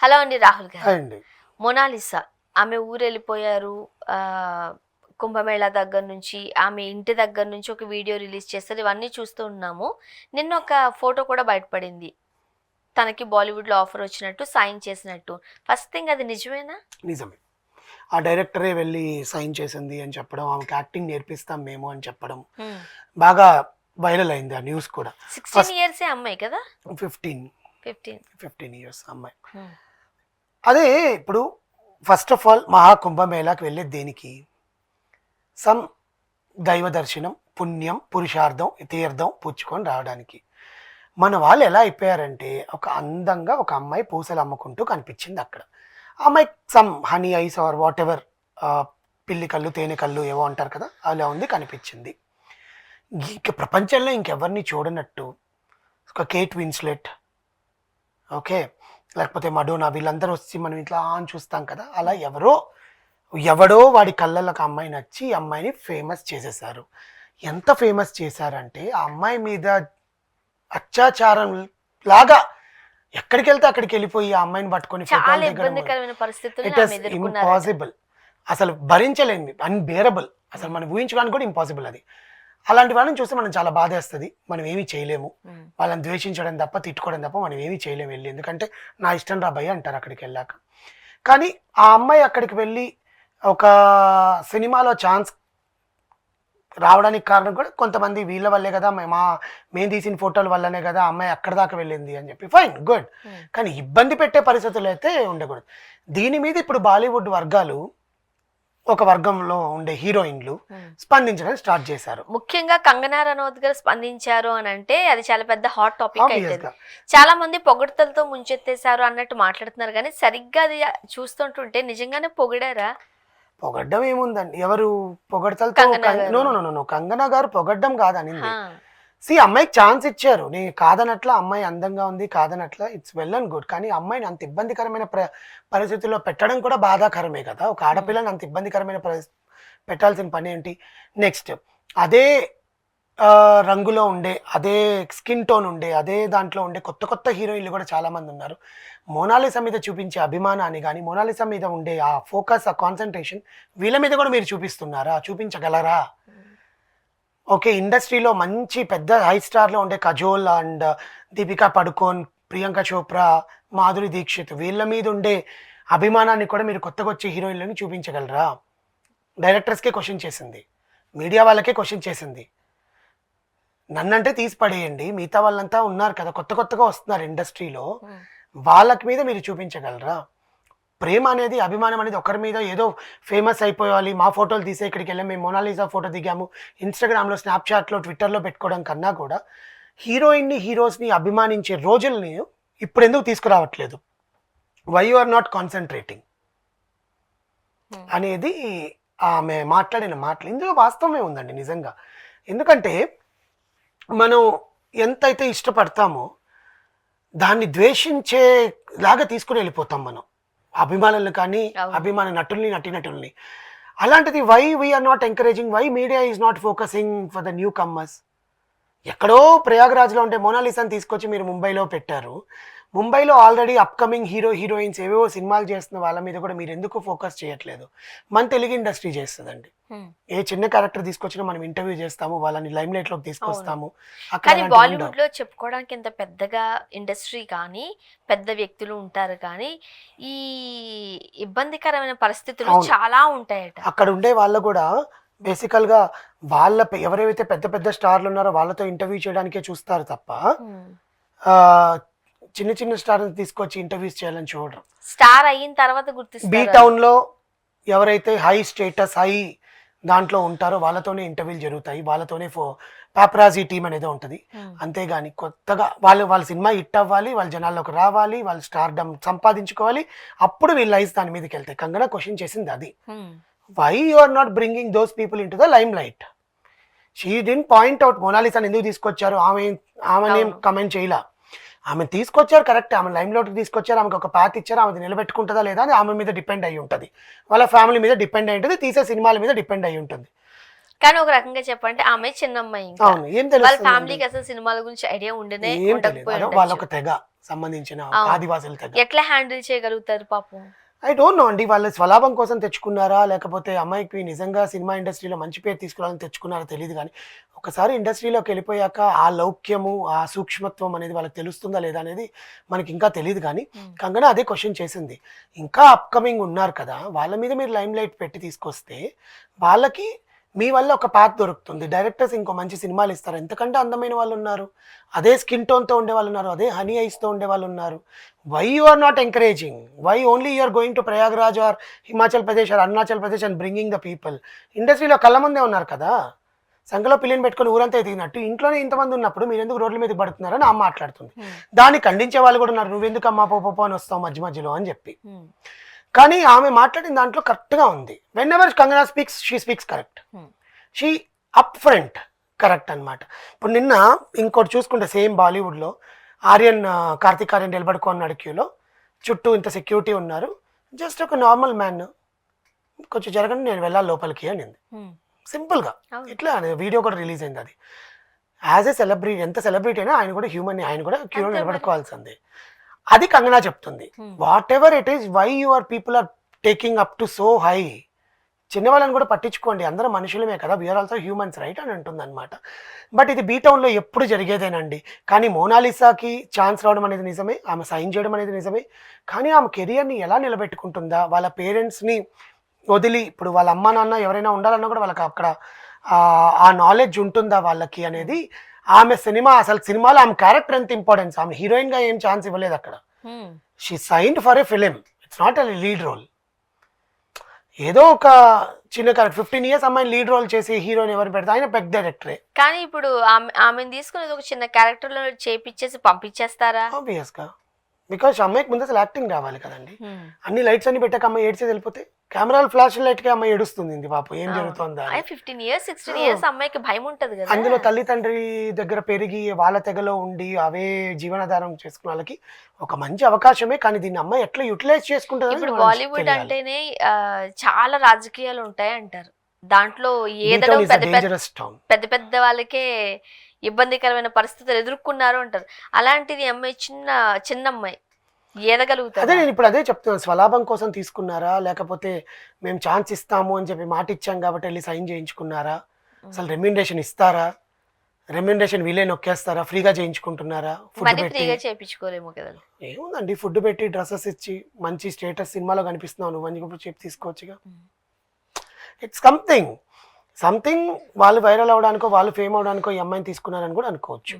Hello అండి రాహుల్ గారు. Hi అండి. మొనాలిసా ఆమె ఊరెళ్ళిపోయారు. కుంభమేళా దగ్గర నుంచి, ఆమె ఇంటి దగ్గర నుంచి ఒక వీడియో రిలీజ్ చేస్తారు. ఇవన్నీ చూస్తూ ఉన్నాము. నిన్న ఒక ఫోటో కూడా బయటపడింది. తనకి బాలీవుడ్‌లో ఆఫర్ వచ్చినట్టు, సైన్ చేసినట్టు. ఫస్ట్ థింగ్ అది నిజమేనా? నిజమే. ఆ డైరెక్టరే వెళ్ళి సైన్ చేసింది అని చెప్పడం, ఆమెకి యాక్టింగ్ నేర్పిస్తాం మేము అని చెప్పడం హ్మ్. బాగా వైరల్ అయింది ఆ న్యూస్ కూడా. 16 ఇయర్సే అమ్మాయి కదా? 15 15. ఇయర్స్ అమ్మాయి. హ్మ్. అదే ఇప్పుడు ఫస్ట్ ఆఫ్ ఆల్ మహాకుంభమేళాకి వెళ్ళేది దేనికి? సమ్ దైవ దర్శనం, పుణ్యం, పురుషార్థం, తీర్థం పుచ్చుకొని రావడానికి. మన వాళ్ళు ఎలా అయిపోయారంటే ఒక అందంగా ఒక అమ్మాయి పూసలు అమ్ముకుంటూ కనిపించింది అక్కడ. ఆ అమ్మాయి some honey eyes or whatever, పిల్లి కళ్ళు తేనె కళ్ళు ఏవో అంటారు కదా, అలా ఉంది కనిపించింది. ఇంక ప్రపంచంలో ఇంకెవరిని చూడనట్టు ఒక కేట్ విన్స్లెట్, ఓకే, లేకపోతే మడోనా, వీళ్ళందరూ వచ్చి మనం ఇట్లా అని చూస్తాం కదా, అలా ఎవడో వాడి కళ్ళలకు అమ్మాయి నచ్చి ఈ అమ్మాయిని ఫేమస్ చేసేసారు. ఎంత ఫేమస్ చేశారంటే ఆ అమ్మాయి మీద అత్యాచారం లాగా ఎక్కడికి వెళ్తే అక్కడికి వెళ్ళిపోయి ఆ అమ్మాయిని పట్టుకొని చాలా ఫోటోలు దిగడం, ఇబ్బందికరమైన పరిస్థితుల్ని ఇట్ ఆమె ఇస్ ఎదుర్కొన్నారట. ఇంపాసిబుల్. అసలు భరించలేంది, అన్బేరబుల్. అసలు మనం ఊహించడానికి కూడా ఇంపాసిబుల్ అది. అలాంటి వాళ్ళని చూస్తే మనం చాలా బాధేస్తుంది. మనం ఏమీ చేయలేము. వాళ్ళని ద్వేషించడం తప్ప, తిట్టుకోవడం తప్ప మనం ఏమీ చేయలేము వెళ్ళి. ఎందుకంటే నా ఇష్టం రా భయ్య అంటారు అక్కడికి వెళ్ళాక. కానీ ఆ అమ్మాయి అక్కడికి వెళ్ళి ఒక సినిమాలో ఛాన్స్ రావడానికి కారణం కూడా కొంతమంది వీళ్ళ వల్లే కదా, మేము తీసిన ఫోటోల వల్లనే కదా అమ్మాయి అక్కడ దాకా వెళ్ళింది అని చెప్పి, ఫైన్, గుడ్. కానీ ఇబ్బంది పెట్టే పరిస్థితులు అయితే ఉండకూడదు. దీని మీద ఇప్పుడు బాలీవుడ్ వర్గాలు, ఒక వర్గంలో ఉండే హీరోయిన్లు స్పందించడం స్టార్ట్ చేశారు. ముఖ్యంగా కంగనా రనౌత్ గారు స్పందించారు అని అంటే అది చాలా పెద్ద హాట్ టాపిక్ Obvious అయితే. గా. చాలా మంది పొగడ్తలతో ముంచెత్తేసారు అన్నట్టు మాట్లాడుతున్నారు, కానీ సరిగ్గా అది చూస్తుంటుంటే నిజంగానే పొగిడారా? పొగడ్డం ఏముందండి, ఎవరు పొగడతలతో? కంగనా గారు. నో, కంగనా గారు పొగడ్డం కాదనింది. హా. అమ్మాయికి ఛాన్స్ ఇచ్చారు, నేను కాదనట్ల, అమ్మాయి అందంగా ఉంది కాదనట్ల, ఇట్స్ వెల్ అండ్ గుడ్. కానీ అమ్మాయిని అంత ఇబ్బందికరమైన పరిస్థితుల్లో పెట్టడం కూడా బాధాకరమే కదా. ఒక ఆడపిల్లని అంత ఇబ్బందికరమైన పెట్టాల్సిన పని ఏంటి? నెక్స్ట్ అదే రంగులో ఉండే, అదే స్కిన్ టోన్ ఉండే, అదే దాంట్లో ఉండే కొత్త కొత్త హీరోయిన్లు కూడా చాలామంది ఉన్నారు. మోనాలిసా మీద చూపించే అభిమానాన్ని కానీ, మోనాలిసా మీద ఉండే ఆ ఫోకస్, ఆ కాన్సన్ట్రేషన్ వీళ్ళ మీద కూడా మీరు చూపిస్తున్నారా? చూపించగలరా? ఓకే, ఇండస్ట్రీలో మంచి పెద్ద హై స్టార్లో ఉండే కజోల్ అండ్ దీపికా పడుకోన్, ప్రియాంక చోప్రా, మాధురి దీక్షిత్, వీళ్ళ మీద ఉండే అభిమానాన్ని కూడా మీరు కొత్తగా వచ్చే హీరోయిన్లని చూపించగలరా? డైరెక్టర్స్కే క్వశ్చన్ చేసింది, మీడియా వాళ్ళకే క్వశ్చన్ చేసింది. నన్నంటే తీసి పడేయండి, మిగతా వాళ్ళంతా ఉన్నారు కదా, కొత్త కొత్తగా వస్తున్నారు ఇండస్ట్రీలో, వాళ్ళకి మీద మీరు చూపించగలరా? ప్రేమ అనేది, అభిమానం అనేది ఒకరి మీద ఏదో ఫేమస్ అయిపోవాలి, మా ఫోటోలు తీసే ఇక్కడికి వెళ్ళాము, మేము మోనాలిసా ఫోటో దిగాము, ఇన్స్టాగ్రామ్లో, స్నాప్చాట్లో, ట్విట్టర్లో పెట్టుకోవడం కన్నా కూడా హీరోయిన్ని, హీరోస్ని అభిమానించే రోజుల్ని ఇప్పుడు ఎందుకు తీసుకురావట్లేదు? Why you are not concentrating అనేది ఆమె మాట్లాడిన మాటలు. ఇందులో వాస్తవమే ఉందండి నిజంగా. ఎందుకంటే మనం ఎంతైతే ఇష్టపడతామో దాన్ని ద్వేషించేలాగా తీసుకుని వెళ్ళిపోతాం మనం, అభిమానులను కానీ, అభిమాన నటుల్ని, నటీనటుల్ని. అలాంటిది why we are not encouraging, why media is not focusing for the newcomers? ఎక్కడో ప్రయాగ్రాజ్లో ఉంటే మోనాలిసాని తీసుకొచ్చి మీరు ముంబైలో పెట్టారు. ముంబైలో ఆల్రెడీ అప్కమింగ్ హీరోయిన్స్ ఏవేవో సినిమాలు చేస్తున్న వాళ్ళ మీద కూడా మీరు ఎందుకు ఫోకస్ చేయట్లేదు? మన తెలుగు ఇండస్ట్రీ చేస్తుందండి. ఏ చిన్న క్యారెక్టర్ తీసుకొచ్చినా మనం ఇంటర్వ్యూ చేస్తాము, వాళ్ళని లైమ్ లైట్ లోకి తీసుకొస్తాము. కానీ బాలీవుడ్ లో చెప్పుకోవడానికి ఇంత పెద్దగా ఇండస్ట్రీ కానీ, పెద్ద వ్యక్తులు ఉంటారు కానీ, ఈ ఇబ్బందికరమైన పరిస్థితులు చాలా ఉంటాయట. అక్కడ ఉండే వాళ్ళు కూడా బేసికల్గా వాళ్ళ ఎవరైతే పెద్ద పెద్ద స్టార్లు ఉన్నారో వాళ్ళతో ఇంటర్వ్యూ చేయడానికే చూస్తారు తప్ప చిన్న చిన్న స్టార్ తీసుకొచ్చి ఇంటర్వ్యూస్ చేయాలని చూడరు. స్టార్ అయిన తర్వాత గుర్తిస్తారు. బీ టౌన్ లో ఎవరైతే హై స్టేటస్, హై దాంట్లో ఉంటారో వాళ్ళతోనే ఇంటర్వ్యూలు జరుగుతాయి, వాళ్ళతోనే పాపరాజీ టీం అనేది ఉంటుంది. అంతేగాని కొత్తగా వాళ్ళ సినిమా హిట్ అవ్వాలి, వాళ్ళ జనాల్లోకి రావాలి, వాళ్ళ స్టార్డమ్ సంపాదించుకోవాలి, అప్పుడు వీళ్ళ లైఫ్ దాని మీదకి వెళ్తాయి. కంగనా క్వశ్చన్ చేసింది అది. Why you are not bringing those people into the limelight? She didn't point out మోనాలిసాని ఎందుకు తీసుకొచ్చారు, ఆమెని కమెంట్ చేయలా. ఆమె తీసుకొచ్చారు కరెక్ట్, ఆమె లైమ్ లోకి తీసుకొచ్చారు, ఆమెకు ఒక పాత్ ఇచ్చారు, ఆమె నిలబెట్టుకుంటుందా లేదా అని ఆమె మీద డిపెండ్ అయి ఉంటుంది, వాళ్ళ ఫ్యామిలీ మీద డిపెండ్ అయి ఉంటుంది, తీసే సినిమాల మీద డిపెండ్ అయి ఉంటుంది. కానీ ఒక రకంగా చెప్పంటే ఆమె చిన్న అమ్మాయి, అవును, ఏం తెలుసు ఫ్యామిలీకి అసలు సినిమాల గురించి ఐడియా ఉండనే ఉండకపోయి వాళ్ళొక తెగ సంబంధించిన అవును. ఆదివాసుల తెగ. ఎట్లా హ్యాండిల్ చేయగలుగుతారు పాపం? ఐ డోంట్ నో అండి. వాళ్ళు స్వలాభం కోసం తెచ్చుకున్నారా? లేకపోతే అమ్మాయికి నిజంగా సినిమా ఇండస్ట్రీలో మంచి పేరు తీసుకురావాలని తెచ్చుకున్నారా తెలీదు గానీ, ఒకసారి ఇండస్ట్రీలోకి వెళ్ళిపోయాక ఆ లౌక్యము, ఆ సూక్ష్మత్వం అనేది వాళ్ళకి తెలుస్తుందా లేదా అనేది మనకి ఇంకా తెలీదు గానీ, కంగనా అదే క్వెషన్ చేసింది. ఇంకా అప్‌కమింగ్ ఉన్నారు కదా! వాళ్ళ మీద మీరు లైమ్ లైట్ పెట్టి తీసుకొస్తే, వాళ్ళకి మీ వల్ల ఒక పాత్ దొరుకుతుంది. డైరెక్టర్స్ ఇంకో మంచి సినిమాలు ఇస్తారు. ఎంతకంటే అందమైన వాళ్ళున్నారు. అదే స్కిన్ టోన్‌తో ఉండేవాళ్ళున్నారు. అదే హనీ ఐస్‌తో ఉండేవాళ్ళున్నారు. Why you are not encouraging? Why only you are going to Prayagraj or Himachal Pradesh or Arunachal Pradesh and bringing the people? ఇండస్ట్రీలో కళ్ళ ముందే ఉన్నారు కదా! సంకలో పిల్లిని పెట్టుకొని ఊరంతా ఎదిగినట్టు ఇంట్లోనే ఇంతమంది ఉన్నప్పుడు మీరెందుకు రోడ్ల మీదకి పడుతున్నారని ఆమె మాట్లాడుతుంది. దాన్ని ఖండించే వాళ్ళు కూడా ఉన్నారు. నువ్వెందుకమ్మా పో పో అని వస్తావు మధ్య మధ్యలో అని చెప్పి. కానీ ఆమె మాట్లాడిన దాంట్లో కరెక్ట్‌గా ఉంది. When ever Kangana speaks, she speaks correct. She up front correct అనమాట. ఇప్పుడు నిన్న ఇంకోటి చూసుకుంటే సేమ్ బాలీవుడ్లో కార్తీక్ ఆర్యన్ నిలబడుకున్నాడు క్యూలో. చుట్టూ ఇంత సెక్యూరిటీ ఉన్నారు. జస్ట్ ఒక నార్మల్ మ్యాన్ కొంచెం జరగండి నేను వెళ్ళాలి లోపలికి అనింది. సింపుల్గా ఇట్లా వీడియో కూడా రిలీజ్ అయింది. అది యాజ్ ఎ సెలబ్రిటీ, ఎంత సెలబ్రిటీ అయినా ఆయన కూడా హ్యూమన్, ఆయన కూడా క్యూలో నిలబడుకోవాల్సిందే. అది కంగనా చెప్తుంది. Whatever it is, why your people are taking up to so high. చిన్న వాళ్ళని కూడా పట్టించుకోండి, అందరూ మనుషులమే కదా, వీఆర్ ఆల్సో హ్యూమన్స్ రైట్ అని అంటుంది అనమాట. బట్ ఇది బీటౌన్లో ఎప్పుడు జరిగేదేనండి. కానీ మోనాలిసాకి ఛాన్స్ రావడం అనేది నిజమే, ఆమె సైన్ చేయడం అనేది నిజమే. కానీ ఆమె కెరియర్ని ఎలా నిలబెట్టుకుంటుందా, వాళ్ళ పేరెంట్స్ని వదిలి, ఇప్పుడు వాళ్ళ అమ్మ నాన్న ఎవరైనా ఉండాలన్నా కూడా వాళ్ళకి అక్కడ ఆ నాలెడ్జ్ ఉంటుందా వాళ్ళకి అనేది. ఆమె సినిమా, అసలు సినిమాలో ఆమె క్యారెక్టర్ ఎంత ఇంపార్టెన్స్, ఆమె హీరోయిన్గా ఏం ఛాన్స్ ఇవ్వలేదు అక్కడ. She signed for a film, it's not a lead role. ఏదో ఒక చిన్న క్యారెక్టర్ 15 years అమ్మాయిని లీడ్ రోల్ చేసి హీరోయిన్ ఎవరు పెడతా, ఆయన పెద్ద డైరెక్టరే. కానీ ఇప్పుడు ఆమెను తీసుకునేది ఒక చిన్న క్యారెక్టర్లో చేపించేసి పంపించేస్తారా? ఆబ్వియస్గా, బికాజ్ అమ్మాయికి ముందు అసలు యాక్టింగ్ రావాలి కదండి. అన్ని లైట్స్ అన్ని పెట్టాక అమ్మాయి ఏడ్చేది వెళ్ళిపోతే, కెమెరాలు ఫ్లాష్ లైట్కి అమ్మాయి ఏడుస్తుంది పాపం, ఏం జరుగుతుందా. 15 years 16 years అమ్మాయికి భయం ఉంటది కదా. అందులో తల్లిదండ్రి దగ్గర పెరిగి వాళ్ళ తెగలో ఉండి అవే జీవనాధారం చేసుకున్న వాళ్ళకి ఒక మంచి అవకాశమే. కానీ దీన్ని అమ్మాయి ఎట్లా యూటిలైజ్ చేసుకుంటుంది. ఇప్పుడు బాలీవుడ్ అంటేనే చాలా రాజకీయాలు ఉంటాయి అంటారు. దాంట్లో ఏదో పెద్ద పెద్ద వాళ్ళకే ఇబ్బందికరమైన పరిస్థితులు ఎదుర్కొన్నారు అంటారు. అలాంటిది అమ్మాయి చిన్న అమ్మాయి ఏదగలుగుతారు. అదే నేను ఇప్పుడు అదే చెప్తున్నాను. స్వలాభం కోసం తీసుకున్నారా, లేకపోతే మేము ఛాన్స్ ఇస్తాము అని చెప్పి మాట ఇచ్చాం కాబట్టి వెళ్ళి సైన్ చేయించుకున్నారా, అసలు రెమ్యూనరేషన్ ఇస్తారా, రెమ్యూనరేషన్ వీలే నొక్కేస్తారా, ఫ్రీగా చేయించుకుంటున్నారా? ఫుడ్ పెట్టి చేయించుకోలేము కదా. ఏముందండి, ఫుడ్ పెట్టి డ్రెస్సెస్ ఇచ్చి మంచి స్టేటస్ సినిమాలో కనిపిస్తున్నావు నువ్వు అని చెప్పి తీసుకోవచ్చుగా. ఇట్స్ సంథింగ్ వాళ్ళు వైరల్ అవడానికో వాళ్ళు ఫేమ్ అవడానికో ఈ అమ్మాయిని తీసుకున్నారని కూడా అనుకోవచ్చు.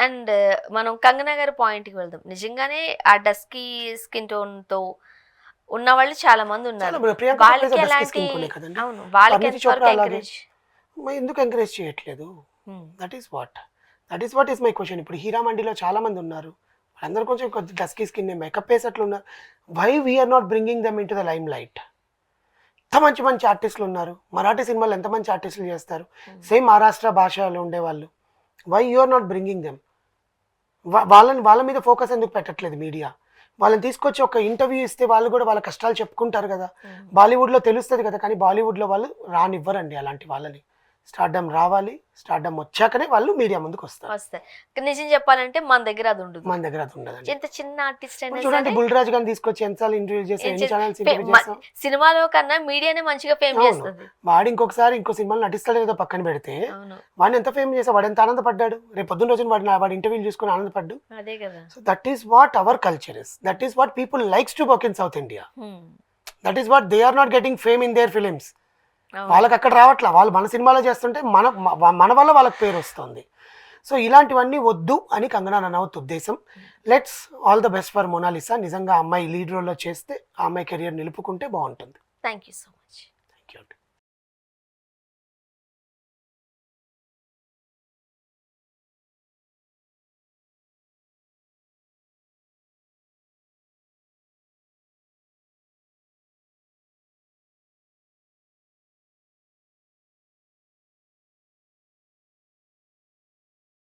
అండ్ మనం కంగనా గారి పాయింట్కి వెళ్దాం. నిజంగానే ఆ డస్కీ స్కిన్ టోన్ తో ఉన్న వాళ్ళు చాలా మంది ఉన్నారు. ఎందుకు ఎంకరేజ్ చేయట్లేదు? That is what is my question. ఇప్పుడు హీరా మండిలో చాలా మంది ఉన్నారు, వాళ్ళందరూ కొంచెం కొద్ది డస్కీ స్కిన్, మేకప్ వేసి అట్లా ఉన్నారు. Why we are not bringing them into the limelight? ఎంత మంచి మంచి ఆర్టిస్టులు ఉన్నారు. మరాఠీ సినిమాలు ఎంత మంచి ఆర్టిస్టులు చేస్తారు, సేమ్ మహారాష్ట్ర భాషలో ఉండేవాళ్ళు. Why you are not bringing them? వాళ్ళ మీద ఫోకస్ ఎందుకు పెట్టట్లేదు మీడియా? వాళ్ళని తీసుకొచ్చి ఒక ఇంటర్వ్యూ ఇస్తే వాళ్ళు కూడా వాళ్ళ కష్టాలు చెప్పుకుంటారు కదా. బాలీవుడ్లో తెలుస్తుంది కదా, కానీ బాలీవుడ్లో వాళ్ళు రానివ్వరండి అలాంటి వాళ్ళని. స్టార్డమ్ రావాలి, స్టార్డమ్ వచ్చాకనే వాళ్ళు మీడియా ముందుకు వస్తారు. నిజం చెప్పాలంటే మన దగ్గర అది ఉండదు. మన దగ్గర అది ఉండదు. ఎంత చిన్న ఆర్టిస్ట్ అయినా చూడండి, బుల్రాజ్ గారిని తీసుకొచ్చి ఎన్నిసార్లు ఇంటర్వ్యూ చేసి ఎన్ని ఛానల్స్ ఇంటర్వ్యూ చేస్తాం. సినిమాలో కన్నా మీడియానే మంచిగా ఫేమ్ చేస్తుంది. వాడు ఇంకొకసారి ఇంకో సినిమాలు నటిస్తాడు ఏదో పక్కన పెడితే, వాడిని ఎంత ఫేమ్ చేస్తా, వాడు ఎంత ఆనందపడ్డాడు. రేపు పొద్దున్న రోజున వాడి ఇంటర్వ్యూ చూసుకుని ఆనందపడ్డు. అదే కదా. So that is what our culture is. That is what people likes to work in South India. That is what they are not getting fame in their films. వాళ్ళకి అక్కడ రావట్లా, వాళ్ళు మన సినిమాలో చేస్తుంటే మన వల్ల వాళ్ళకి పేరు వస్తుంది. సో ఇలాంటివన్నీ వద్దు అని కంగనా రనౌత్ ఉద్దేశం. Let's all the best for Monalisa. నిజంగా అమ్మాయి లీడ్ రోల్లో చేస్తే ఆ అమ్మాయి కెరియర్ నిలుపుకుంటే బాగుంటుంది. Thank you so much.